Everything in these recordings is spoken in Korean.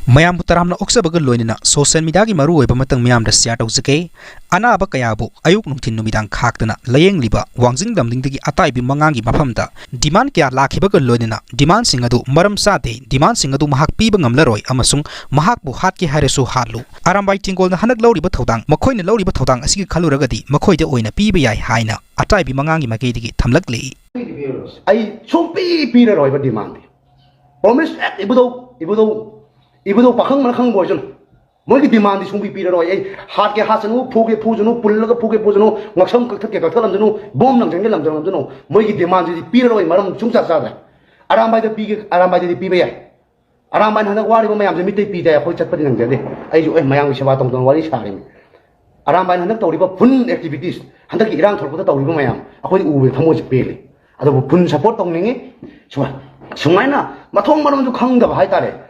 ꯃꯌꯥꯝꯕꯨ ꯇꯔꯥꯝꯅ ꯑꯣꯛꯆꯕꯒ ꯂꯣꯏꯅꯅ ꯁꯣꯁꯤꯌꯦꯜ ꯃꯤडिꯌꯥꯒꯤ ꯃꯔꯨꯑꯣꯏꯕ ꯃꯇꯥꯡ ꯃꯌꯥꯝꯗ ꯁꯦꯌꯔ ꯇꯧꯖꯒꯦ ꯑꯅꯥꯕ ꯀꯌꯥꯕꯨ ꯑꯌꯨꯛ ꯅꯨꯡꯊꯤꯟ ꯅꯨꯃꯤꯗꯥꯡ ꯈꯥꯛꯇꯅ ꯂꯥꯌꯦꯡꯂꯤꯕ ꯋꯥꯡꯖꯤꯡ ꯂꯝꯗꯤꯡꯗꯒꯤ ꯑꯇꯥꯏꯕꯤ ꯃꯉꯥꯡꯒꯤ ꯃꯐꯝꯗ ꯗꯤꯃꯥꯟ ꯀꯌꯥ ꯂꯥꯛꯈꯤꯕꯒ ꯂꯣꯏꯅꯅ ꯗꯤꯃꯥꯟꯁꯤꯡ ꯑꯗꯨ ꯃꯔꯝ ꯆꯥꯗꯦ ꯗꯤꯃꯥꯟꯁꯤꯡ ꯑꯗꯨ ꯃꯍꯥꯛ ꯄꯤꯕ ꯉꯝꯂꯔꯣꯏ ꯑꯃꯁꯨꯡ ꯃꯍꯥꯛꯄꯨ ꯍꯥꯠꯀꯦ ꯍꯥꯏꯔꯁꯨ ꯍꯥꯠꯂꯨ ꯑꯔꯥꯝꯕꯥꯏ ꯇꯦꯡꯒꯣꯜꯅ ꯍꯟꯗꯛ ꯂꯧꯔꯤꯕ ꯊꯧꯗꯥꯡ ꯃꯈꯣꯏꯅ ꯂꯧꯔꯤꯕ ꯊꯧꯗꯥꯡ ꯑꯁꯤꯒꯤ ꯈꯜꯂꯨꯔꯒꯗꯤ ꯃꯈꯣꯏꯗ ꯑꯣꯏꯅ ꯄꯤꯕ ꯌꯥꯏ ꯍꯥꯏꯅ ꯑꯇꯥꯏꯕꯤ ꯃꯉꯥꯡꯒꯤ ꯃꯥꯏꯀꯩꯗꯒꯤ ꯊꯝꯂꯛꯂꯤ ꯑꯩ ꯁꯨꯡꯄꯤ ꯄꯤꯔꯔꯣꯏꯕ ꯗꯤꯃꯥꯟꯗꯤ ꯄ꯭ꯔꯣꯃꯤꯁ 이보도 박흥만 한 거죠. 뭐기 디만디 송비 비러로 에 하게 하스노 포게 포주노 불러가 포게 포주노 막섬 깍탁게 깍탁람주노 봄랑 정글 남정람주노 뭐기 디만디 비러로 말은 중작사다. 아람바이도 비게 아람바이도 비베야. 아람바이 하나 와리 보면 얌제 밑에 비대 거기 쳤거든 남자데. 아이죠 마양 시바 동동 와리 사림. 아람바이 하나 또 우리가 분 액티비티스 한다기 이랑 돌보다 또 우리 보면 아코디 우베 터모지 베리. 아도 분 서포트 동능이 좋아. 정말나 마통만은 좀 강다 하이따래.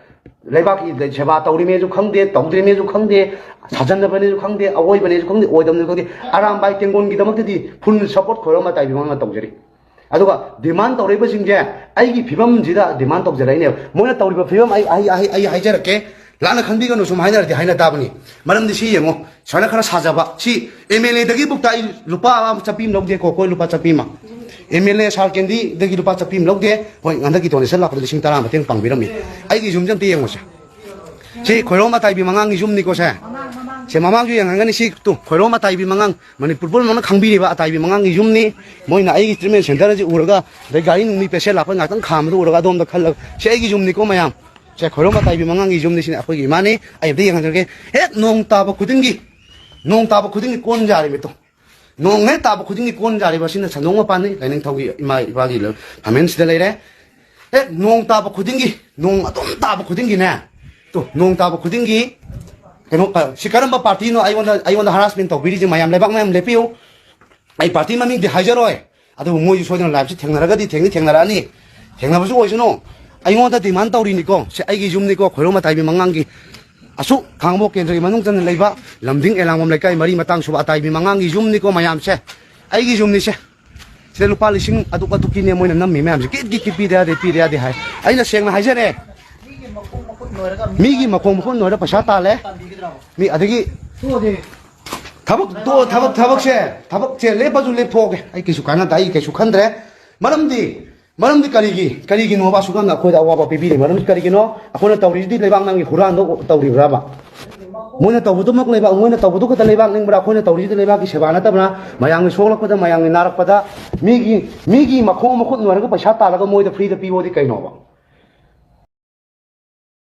레바키 제바 떠우리메주 강대 떠우리메주 강대 사전자번에주 강대 아오이번에주 강대 오이덤는 강대 아람바이 땡곤기다먹더디 분 서포트 거로마 따이비망마 떠우저리 아도가 디만 떠우리버 징제 아이기 비범지다 디만 떠우저라이네 뭐냐 떠우리버 비범 아이 하이저렇게 라나 강비가 노좀 하이나르디 하이나 따보니 말음디 시 영어 전화 하나 사자봐 시 MLA더기 북다 루파 잡힘 녹데 코코 루파 잡힘마 MLA 살켄디 더기 루파 잡힘 녹데 호이 안더기 돈에 설라고 리싱 따라 마땡 빵비럼이 아이기 좀 띄행 오셔 시 코로마 타이비 망앙이 좀 니고세 제 마마주 양한가니 시또 코로마 타이비 망앙 머니푸르 모나 강비리바 타이비 망앙이 좀니 뭐이나 아이기 트리면 센터지 우르가 내 가인 미 페셀 라파 나땅 감도 우르가 돔다 칼라 셰기 좀 니고 마양 제 코로마 타이비 망앙이 좀 니시네 아포기 이만이 아이비 양한게 헷 농따바 구등기 꼰자리미 또 농에 따바 구등기 꼰자리 버시는 자농어 빠니 가능 타기 이마 이바기를 하면 시달래래 헷 농따바 구등기 농 아동 따바 구등기네 또 농따바 구등기 그노 시카름바 파티노 아이원다 하라스멘트 비리지 마얌 레박 마얌 레피오 아이 파티 마밍 디 하이저로에 아도 모이 소정 라이브 탱나라가디 탱나라니 탱나버스 오이스노 아이원다 디만 떠우리니까 아이기 좀니까 고로마 타이비 망앙기 아수 강복 겐저기 만ung전 레이바 람딩 엘랑범 레카이 머리 마땅 수바 타이비 망앙기 좀니까 마얌세 아이기 좀니세 세 루파 리싱 아두까두키네 모이나 남미 마얌세 끼끼 피데야데 하이 아이나 생나 하이저네 미기 마콩 노래 파샤 따래 미 아데기 타박제 레바주 레포게 아이 계속 가나 다이 계속 한데 마름디 까리기 노바 수간나 코다 와바 비비리 마름디 까리기 노 아코나 타우리디 레방낭이 후란도 타우리브라바 모나 타우도 막 레바 모나 타우도 그 레방낭 브라 코나 타우리디 레바기 세바나 따브나 마양이 소글락보다 마양이 나락보다 미기 마콩 노래가 파샤 따라가 모이다 프리드 피보디 까이노바